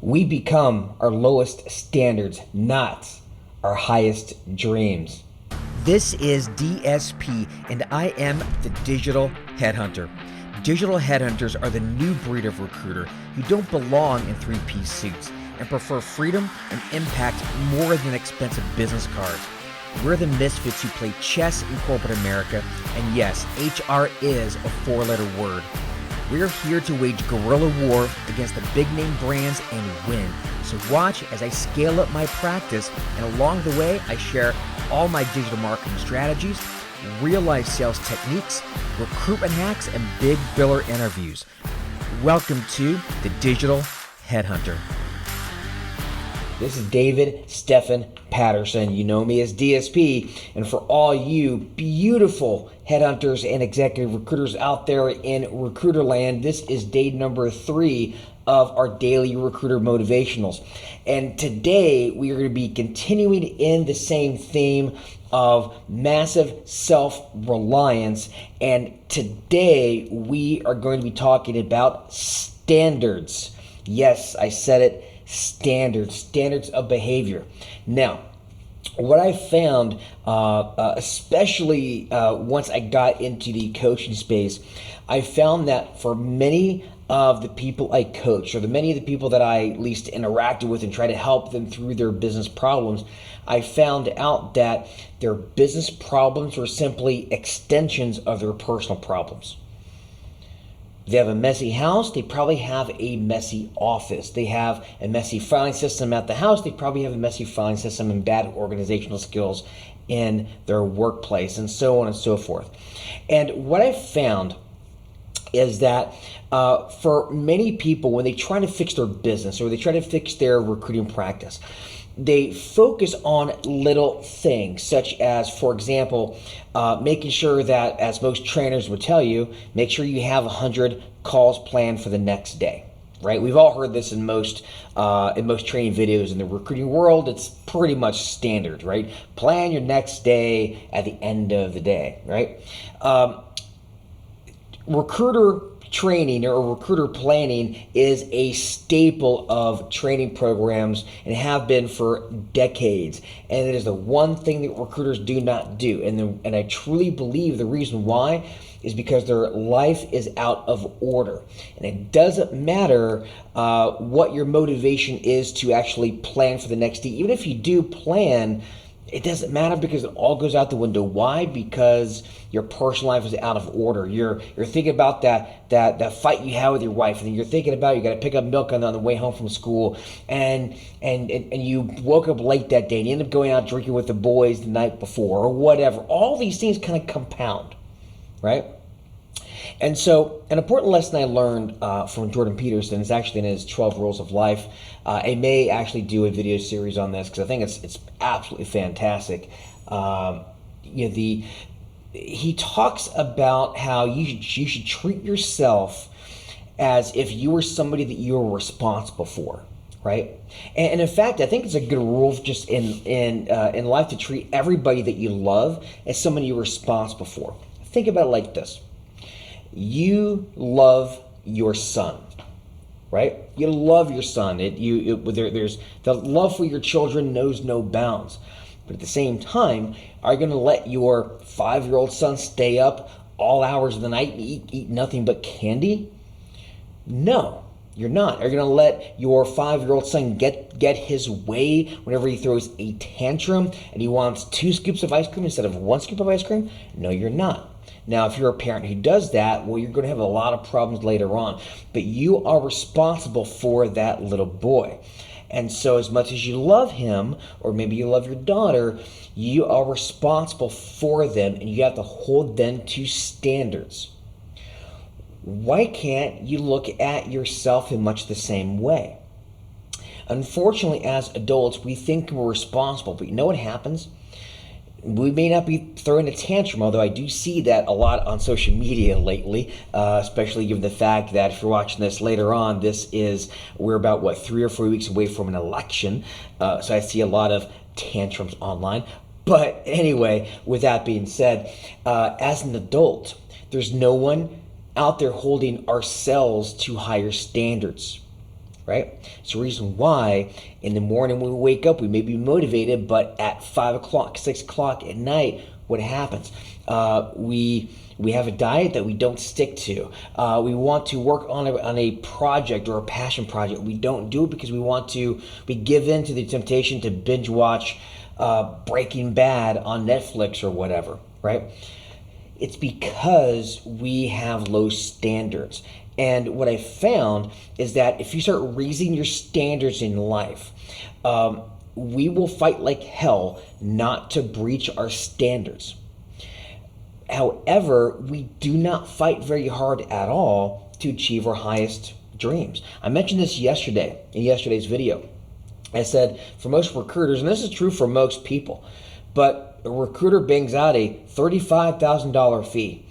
We become our lowest standards, not our highest dreams. This is DSP, and I am the Digital Headhunter. Digital headhunters are the new breed of recruiter who don't belong in three-piece suits and prefer freedom and impact more than expensive business cards. We're the misfits who play chess in corporate America, and yes, HR is a four-letter word. We're here to wage guerrilla war against the big-name brands and win. So watch as I scale up my practice, and along the way, I share all my digital marketing strategies, real-life sales techniques, recruitment hacks, and big biller interviews. Welcome to the Digital Headhunter. This is David Stephan Peterson. You know me as DSP. And for all you beautiful headhunters and executive recruiters out there in recruiter land, this is day number 3 of our daily recruiter motivationals. And today we are going to be continuing in the same theme of massive self-reliance. And today we are going to be talking about standards. Yes, I said it. Standards of behavior. Now, what I found, especially once I got into the coaching space, I found that for many of the people I coach, or many of the people that I at least interacted with and try to help them through their business problems, I found out that their business problems were simply extensions of their personal problems. If they have a messy house, they probably have a messy office. They have a messy filing system at the house, they probably have a messy filing system and bad organizational skills in their workplace, and so on and so forth. And what I found is that for many people, when they try to fix their business or they try to fix their recruiting practice, they focus on little things, such as, for example, making sure that, as most trainers would tell you, make sure you have 100 calls planned for the next day, right? We've all heard this in most training videos in the recruiting world. It's pretty much standard, right? Plan your next day at the end of the day, right? Recruiter training or recruiter planning is a staple of training programs and have been for decades. And it is the one thing that recruiters do not do. And I truly believe the reason why is because their life is out of order. And it doesn't matter what your motivation is to actually plan for the next day. Even if you do plan, it doesn't matter because it all goes out the window. Why? Because your personal life is out of order. You're thinking about that fight you had with your wife, and then you're thinking about you got to pick up milk on the way home from school, and you woke up late that day and you end up going out drinking with the boys the night before or whatever. All these things kind of compound, right? And so an important lesson I learned from Jordan Peterson is actually in his 12 Rules of Life. I may actually do a video series on this because I think it's absolutely fantastic. He talks about how you should treat yourself as if you were somebody that you were responsible for, right? And in fact, I think it's a good rule just in life to treat everybody that you love as somebody you're responsible for. Think about it like this. You love your son, right? You love your son. There's the love for your children knows no bounds. But at the same time, are you going to let your 5-year-old son stay up all hours of the night and eat nothing but candy? No, you're not. Are you going to let your 5-year-old son get his way whenever he throws a tantrum and he wants 2 scoops of ice cream instead of 1 scoop of ice cream? No, you're not. Now, if you're a parent who does that, well, you're going to have a lot of problems later on. But you are responsible for that little boy. And so as much as you love him, or maybe you love your daughter, you are responsible for them, and you have to hold them to standards. Why can't you look at yourself in much the same way? Unfortunately, as adults, we think we're responsible, but you know what happens? We may not be throwing a tantrum, although I do see that a lot on social media lately, especially given the fact that if you're watching this later on, we're about, 3 or 4 weeks away from an election. So I see a lot of tantrums online. But anyway, with that being said, as an adult, there's no one out there holding ourselves to higher standards. right? It's the reason why in the morning when we wake up, we may be motivated, but at 5 o'clock, 6 o'clock at night, what happens? We have a diet that we don't stick to. We want to work on a project or a passion project. We don't do it because we give in to the temptation to binge watch Breaking Bad on Netflix or whatever, right? It's because we have low standards. And what I found is that if you start raising your standards in life, we will fight like hell not to breach our standards. However, we do not fight very hard at all to achieve our highest dreams. I mentioned this yesterday in yesterday's video. I said for most recruiters, and this is true for most people, but a recruiter bangs out a $35,000 fee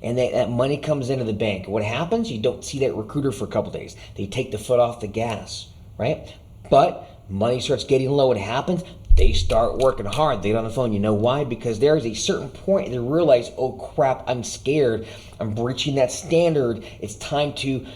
and that money comes into the bank. What happens? You don't see that recruiter for a couple days. They take the foot off the gas, right? But money starts getting low. What happens? They start working hard. They get on the phone. You know why? Because there is a certain point they realize, oh crap, I'm scared. I'm breaching that standard. It's time to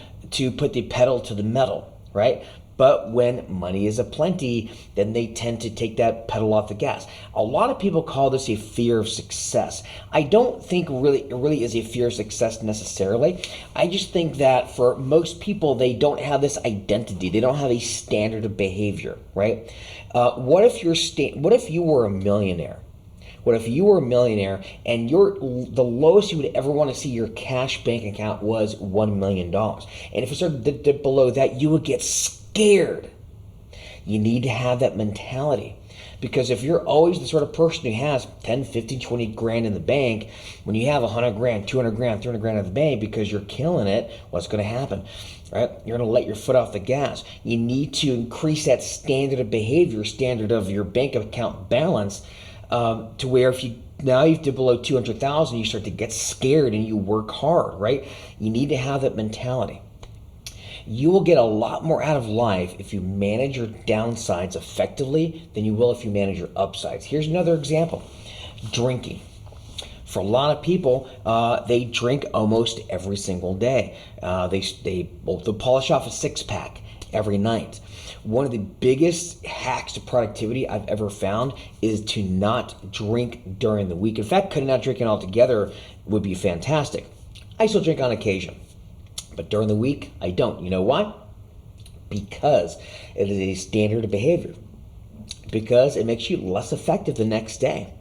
put the pedal to the metal, right? But when money is aplenty, then they tend to take that pedal off the gas. A lot of people call this a fear of success. I don't think it really is a fear of success necessarily. I just think that for most people, they don't have this identity. They don't have a standard of behavior, right? What if you were a millionaire? What if you were a millionaire and the lowest you would ever want to see your cash bank account was $1 million? And if it started to dip below that, you would get scared. You need to have that mentality, because if you're always the sort of person who has 10, 15, 20 grand in the bank, when you have 100 grand, 200 grand, 300 grand in the bank because you're killing it, what's going to happen? Right? You're going to let your foot off the gas. You need to increase that standard of behavior, standard of your bank account balance, to where if you dip below 200,000, you start to get scared and you work hard, right? You need to have that mentality. You will get a lot more out of life if you manage your downsides effectively than you will if you manage your upsides. Here's another example. Drinking. For a lot of people, they drink almost every single day. They'll polish off a six-pack every night. One of the biggest hacks to productivity I've ever found is to not drink during the week. In fact, cutting out drinking altogether would be fantastic. I still drink on occasion, but during the week, I don't. You know why? Because it is a standard of behavior. Because it makes you less effective the next day.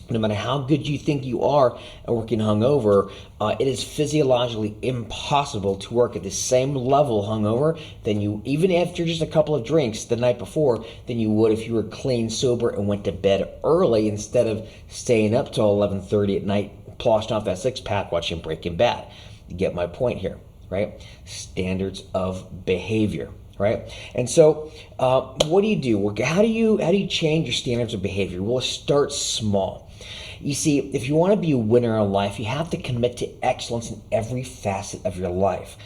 No matter how good you think you are at working hungover, it is physiologically impossible to work at the same level hungover than you, even after just a couple of drinks the night before, than you would if you were clean, sober, and went to bed early instead of staying up till 11:30 at night, polishing off that six-pack watching Breaking Bad. You get my point here, right? Standards of behavior. Right? And so what do you do? Well, how do you change your standards of behavior? Well, start small. You see, if you want to be a winner in life, you have to commit to excellence in every facet of your life.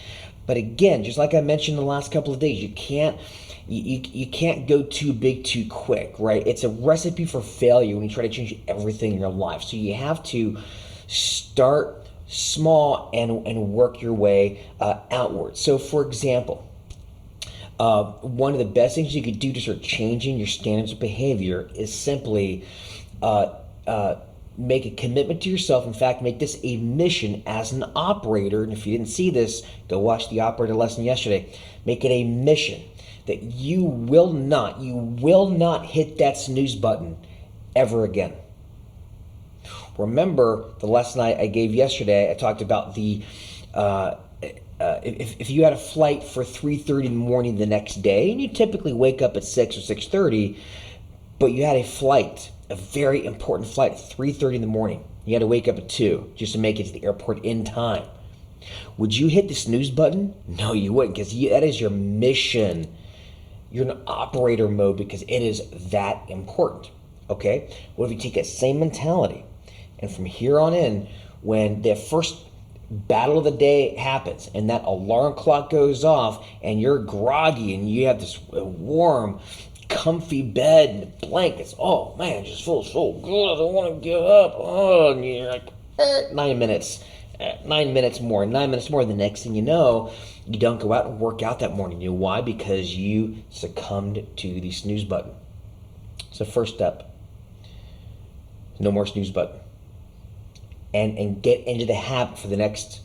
But again, just like I mentioned in the last couple of days, you can't go too big too quick, right? It's a recipe for failure when you try to change everything in your life. So you have to start small and work your way outward. So for example, one of the best things you could do to start changing your standards of behavior is simply make a commitment to yourself. In fact, make this a mission as an operator. And if you didn't see this, go watch the operator lesson yesterday. Make it a mission that you will not hit that snooze button ever again. Remember the lesson I gave yesterday. I talked about the if you had a flight for 3:30 in the morning the next day, and you typically wake up at 6 or 6:30, but you had a flight, a very important flight at 3:30 in the morning. You had to wake up at 2 just to make it to the airport in time. Would you hit the snooze button? No, you wouldn't, because that is your mission. You're in operator mode because it is that important, okay? What if you take that same mentality, and from here on in, when the first battle of the day happens and that alarm clock goes off and you're groggy and you have this warm, comfy bed and blankets, oh man, it just feels so good, I don't want to get up, and you're like 9 minutes 9 minutes more, 9 minutes more. The next thing you know, you don't go out and work out that morning. You know why? Because you succumbed to the snooze button. It's the first step. No more snooze button. And get into the habit for the next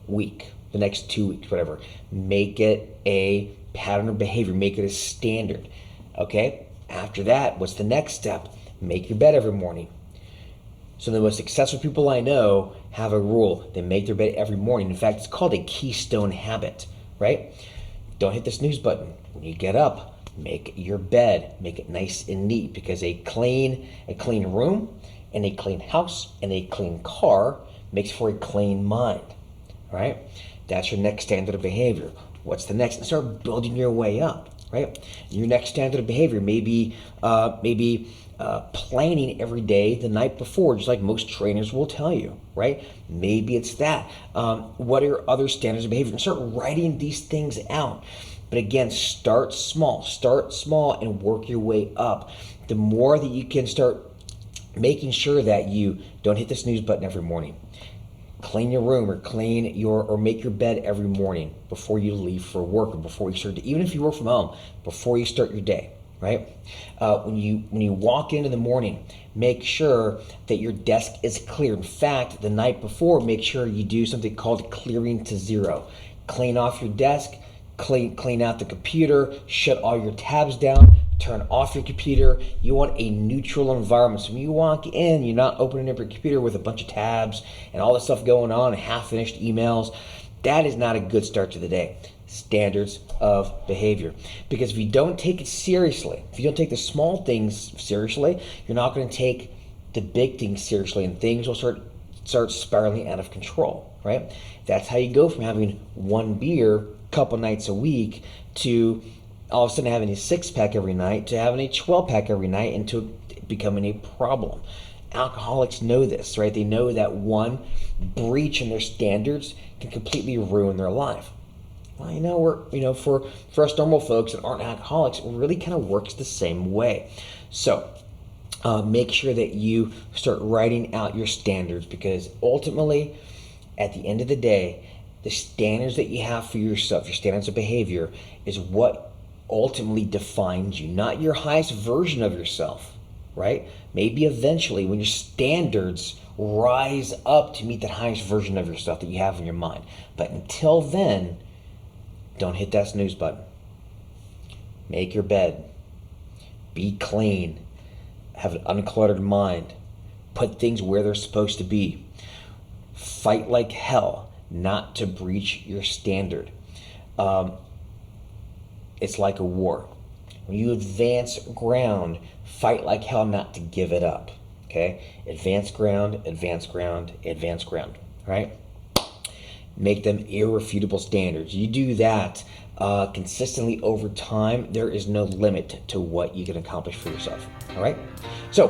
week, the next 2 weeks, whatever. Make it a pattern of behavior. Make it a standard. Okay? After that, what's the next step? Make your bed every morning. So the most successful people I know have a rule. They make their bed every morning. In fact, it's called a Keystone Habit, right? Don't hit the snooze button. When you get up, make your bed. Make it nice and neat, because a clean room and a clean house and a clean car makes for a clean mind, right? That's your next standard of behavior. What's the next? Start building your way up, right? Your next standard of behavior may be planning every day the night before, just like most trainers will tell you, right? Maybe it's that. What are other standards of behavior? And start writing these things out. But again, start small and work your way up. The more that you can start making sure that you don't hit the snooze button every morning, clean your room or make your bed every morning before you leave for work, or before you start, even if you work from home, before you start your day. Right? When you walk in the morning, make sure that your desk is clear. In fact, the night before, make sure you do something called clearing to zero. Clean off your desk, clean out the computer, shut all your tabs down, turn off your computer. You want a neutral environment. So when you walk in, you're not opening up your computer with a bunch of tabs and all this stuff going on, and half-finished emails. That is not a good start to the day. Standards of behavior. Because if you don't take it seriously, if you don't take the small things seriously, you're not going to take the big things seriously, and things will start spiraling out of control, right? That's how you go from having one beer a couple nights a week to all of a sudden having a 6-pack every night, to having a 12-pack every night, and to becoming a problem. Alcoholics know this, right? They know that one breach in their standards can completely ruin their life. Well, for us normal folks that aren't alcoholics, it really kind of works the same way. So make sure that you start writing out your standards, because ultimately, at the end of the day, the standards that you have for yourself, your standards of behavior, is what ultimately defines you, not your highest version of yourself, right? Maybe eventually, when your standards rise up to meet that highest version of yourself that you have in your mind. But until then, don't hit that snooze button. Make your bed. Be clean. Have an uncluttered mind. Put things where they're supposed to be. Fight like hell not to breach your standard. It's like a war. When you advance ground, fight like hell not to give it up. Okay? Advance ground, advance ground, advance ground. Right? Make them irrefutable standards. You do that consistently over time, there is no limit to what you can accomplish for yourself. All right? So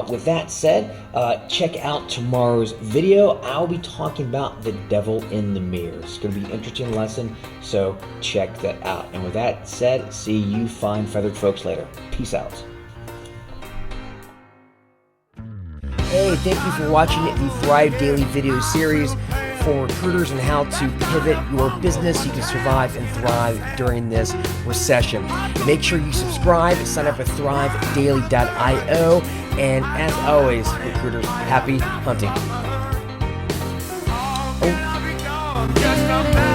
with that said, check out tomorrow's video. I'll be talking about the devil in the mirror. It's going to be an interesting lesson, so check that out. And with that said, see you fine feathered folks later. Peace out. Hey, thank you for watching the Thrive Daily video series for recruiters and how to pivot your business so you can survive and thrive during this recession. Make sure you subscribe, sign up at thrivedaily.io, and as always, recruiters, happy hunting. Oh.